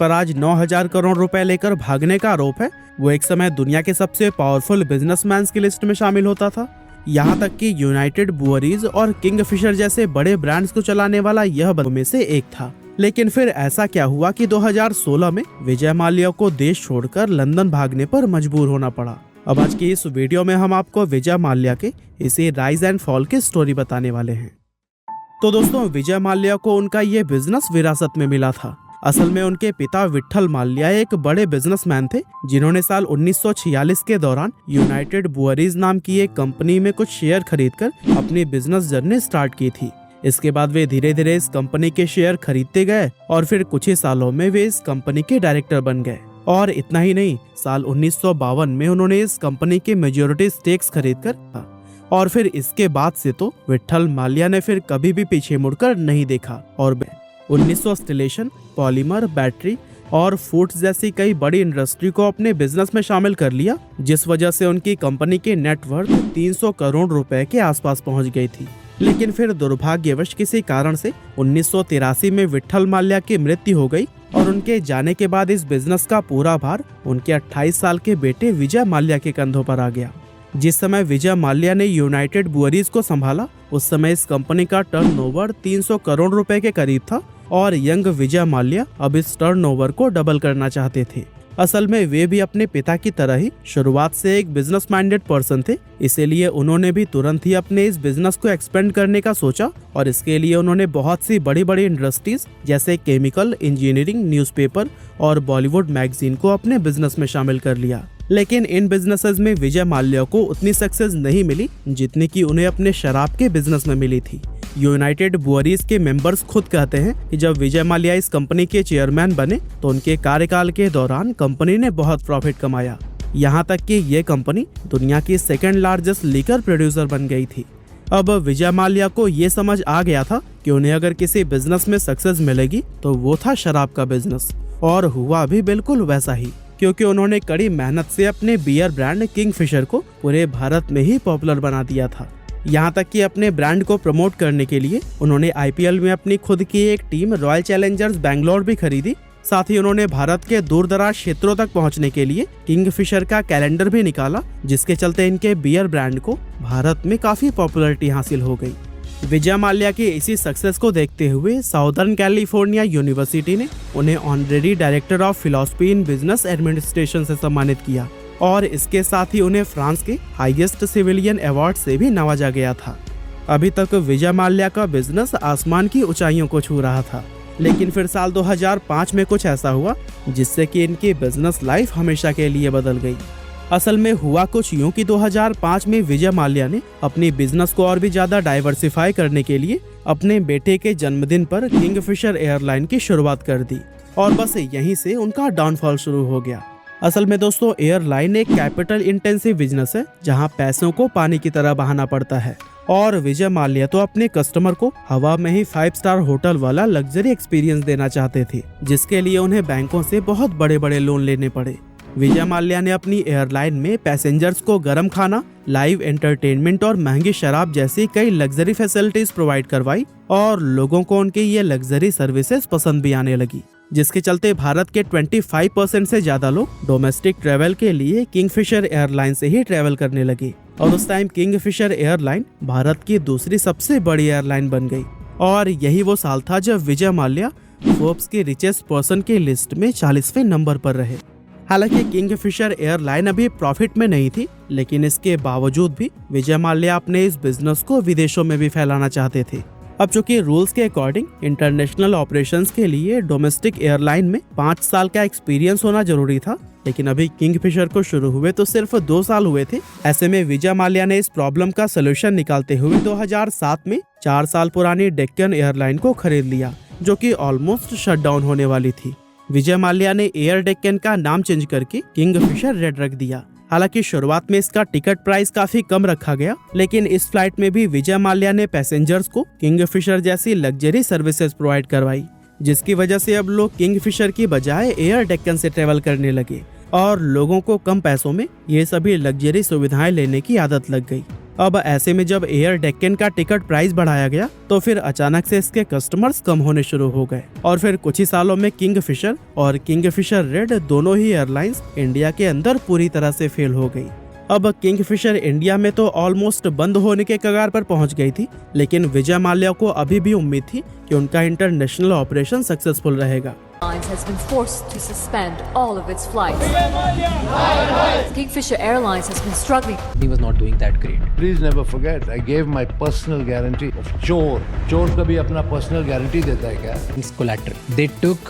पर आज 9,000 करोड़ रुपए लेकर भागने का आरोप है, वो एक समय दुनिया के सबसे पावरफुल बिजनेसमैन की लिस्ट में शामिल होता था। यहाँ तक कि यूनाइटेड ब्रूअरीज और किंगफिशर जैसे बड़े ब्रांड्स को चलाने वाला यह में से एक था। लेकिन फिर ऐसा क्या हुआ कि 2016 में विजय माल्या को देश छोड़कर लंदन भागने पर मजबूर होना पड़ा। अब आज की इस वीडियो में हम आपको विजय माल्या के इसी राइज एंड फॉल की स्टोरी बताने वाले हैं। तो दोस्तों, विजय माल्या को उनका ये बिजनेस विरासत में मिला था। असल में उनके पिता विट्ठल माल्या एक बड़े बिजनेसमैन थे, जिन्होंने साल 1946 के दौरान यूनाइटेड ब्रूअरीज नाम की एक कंपनी में कुछ शेयर खरीदकर अपनी बिजनेस जर्नी स्टार्ट की थी। इसके बाद वे धीरे धीरे इस कंपनी के शेयर खरीदते गए और फिर कुछ ही सालों में वे इस कंपनी के डायरेक्टर बन गए। और इतना ही नहीं, साल 1952 में उन्होंने इस कंपनी के मेजॉरिटी स्टेक्स खरीदकर और फिर इसके बाद से तो विट्ठल माल्या ने फिर कभी भी पीछे मुड़कर नहीं देखा और 1900 इंस्टॉलेशन, पॉलीमर, बैटरी और फूड्स जैसी कई बड़ी इंडस्ट्री को अपने बिजनेस में शामिल कर लिया, जिस वजह से उनकी कंपनी की नेटवर्थ 300 करोड़ रुपए के आसपास पहुंच गई थी। लेकिन फिर दुर्भाग्यवश किसी कारण से 1983 में विट्ठल माल्या की मृत्यु हो गई और उनके जाने के बाद इस बिजनेस का पूरा भार उनके 28 साल के बेटे विजय माल्या के कंधों पर आ गया। जिस समय विजय माल्या ने यूनाइटेड ब्रूअरीज को संभाला, उस समय इस कंपनी का टर्नओवर 300 करोड़ रुपए के करीब था और यंग विजय माल्या अब इस टर्नओवर को डबल करना चाहते थे। असल में वे भी अपने पिता की तरह ही शुरुआत से एक बिजनेस माइंडेड पर्सन थे, इसीलिए उन्होंने भी तुरंत ही अपने इस बिजनेस को एक्सपेंड करने का सोचा और इसके लिए उन्होंने बहुत सी बड़ी बड़ी इंडस्ट्रीज जैसे केमिकल, इंजीनियरिंग, न्यूज़पेपर और बॉलीवुड मैगजीन को अपने बिजनेस में शामिल कर लिया। लेकिन इन बिजनेसेस में विजय माल्या को उतनी सक्सेस नहीं मिली जितनी कि उन्हें अपने शराब के बिजनेस में मिली थी। यूनाइटेड ब्रूअरीज के मेंबर्स खुद कहते हैं कि जब विजय माल्या इस कंपनी के चेयरमैन बने तो उनके कार्यकाल के दौरान कंपनी ने बहुत प्रॉफिट कमाया। यहाँ तक कि ये कंपनी दुनिया की सेकंड लार्जेस्ट लीकर प्रोड्यूसर बन गई थी। अब विजय माल्या को ये समझ आ गया था कि उन्हें अगर किसी बिजनेस में सक्सेस मिलेगी तो वो था शराब का बिजनेस, और हुआ भी बिल्कुल वैसा ही, क्योंकि उन्होंने कड़ी मेहनत से अपने बियर ब्रांड किंगफिशर को पूरे भारत में ही पॉपुलर बना दिया था। यहाँ तक कि अपने ब्रांड को प्रमोट करने के लिए उन्होंने आईपीएल में अपनी खुद की एक टीम रॉयल चैलेंजर्स बैंगलोर भी खरीदी। साथ ही उन्होंने भारत के दूर दराज क्षेत्रों तक पहुँचने के लिए किंगफिशर का कैलेंडर भी निकाला, जिसके चलते इनके बियर ब्रांड को भारत में काफी पॉपुलैरिटी हासिल हो गई। विजय माल्या की इसी सक्सेस को देखते हुए साउदर्न कैलिफोर्निया यूनिवर्सिटी ने उन्हें honorary director of philosophy in business administration से सम्मानित किया और इसके साथ ही उन्हें फ्रांस के हाईएस्ट सिविलियन अवार्ड से भी नवाजा गया था। अभी तक विजय माल्या का बिजनेस आसमान की ऊंचाइयों को छू रहा था, लेकिन फिर साल 2005 में कुछ ऐसा हुआ जिससे कि इनकी बिजनेस लाइफ हमेशा के लिए बदल गई। असल में हुआ कुछ यूं कि 2005 में विजय माल्या ने अपनी बिजनेस को और भी ज्यादा डाइवर्सिफाई करने के लिए अपने बेटे के जन्मदिन पर किंगफिशर एयरलाइन की शुरुआत कर दी और बस यहीं से उनका डाउनफॉल शुरू हो गया। असल में दोस्तों, एयरलाइन एक कैपिटल इंटेंसिव बिजनेस है जहां पैसों को पानी की तरह बहाना पड़ता है, और विजय माल्या तो अपने कस्टमर को हवा में ही 5 स्टार होटल वाला लग्जरी एक्सपीरियंस देना चाहते थे, जिसके लिए उन्हें बैंकों से बहुत बड़े बड़े लोन लेने पड़े। विजय माल्या ने अपनी एयरलाइन में पैसेंजर्स को गर्म खाना, लाइव एंटरटेनमेंट और महंगी शराब जैसी कई लग्जरी फैसिलिटीज प्रोवाइड करवाई और लोगों को उनकी ये लग्जरी सर्विसेज पसंद भी आने लगी, जिसके चलते भारत के 25% से ज्यादा लोग डोमेस्टिक ट्रेवल के लिए किंगफिशर एयरलाइन से ही ट्रेवल करने लगे। और उस टाइम किंगफिशर एयरलाइन भारत की दूसरी सबसे बड़ी एयरलाइन बन गई। और यही वो साल था जब विजय माल्या फोर्ब्स के रिचेस्ट पर्सन की लिस्ट में 40वें नंबर पर रहे। हालांकि किंगफिशर एयरलाइन अभी प्रॉफिट में नहीं थी, लेकिन इसके बावजूद भी विजय माल्या अपने इस बिजनेस को विदेशों में भी फैलाना चाहते थे। अब चूंकि रूल्स के अकॉर्डिंग इंटरनेशनल ऑपरेशंस के लिए डोमेस्टिक एयरलाइन में 5 साल का एक्सपीरियंस होना जरूरी था, लेकिन अभी किंगफिशर को शुरू हुए तो सिर्फ 2 साल हुए थे। ऐसे में विजय माल्या ने इस प्रॉब्लम का सलूशन निकालते हुए 2007 में 4 साल पुरानी डेक्कन एयरलाइन को खरीद लिया, जो कि ऑलमोस्ट शट डाउन होने वाली थी। विजय माल्या ने एयर डेक्कन का नाम चेंज करके किंगफिशर रेड रख दिया। हालांकि शुरुआत में इसका टिकट प्राइस काफी कम रखा गया, लेकिन इस फ्लाइट में भी विजय माल्या ने पैसेंजर्स को किंगफिशर जैसी लग्जरी सर्विसेज प्रोवाइड करवाई, जिसकी वजह से अब लोग किंगफिशर की बजाय एयर डेक्कन से ट्रेवल करने लगे और लोगों को कम पैसों में ये सभी लग्जरी सुविधाएं लेने की आदत लग गई। अब ऐसे में जब एयर डेक्कन का टिकट प्राइस बढ़ाया गया तो फिर अचानक से इसके कस्टमर्स कम होने शुरू हो गए और फिर कुछ ही सालों में किंगफिशर और किंगफिशर रेड दोनों ही एयरलाइंस इंडिया के अंदर पूरी तरह से फेल हो गई। अब किंगफिशर इंडिया में तो ऑलमोस्ट बंद होने के कगार पर पहुंच गई थी, लेकिन विजय माल्या को अभी भी उम्मीद थी कि उनका इंटरनेशनल ऑपरेशन सक्सेसफुल रहेगा। Airlines has been forced to suspend all of its flights. Kingfisher Airlines has been struggling. He was not doing that great. Please never forget, I gave my personal guarantee of चोर कभी अपना personal guarantee देता है क्या? It's collateral. They took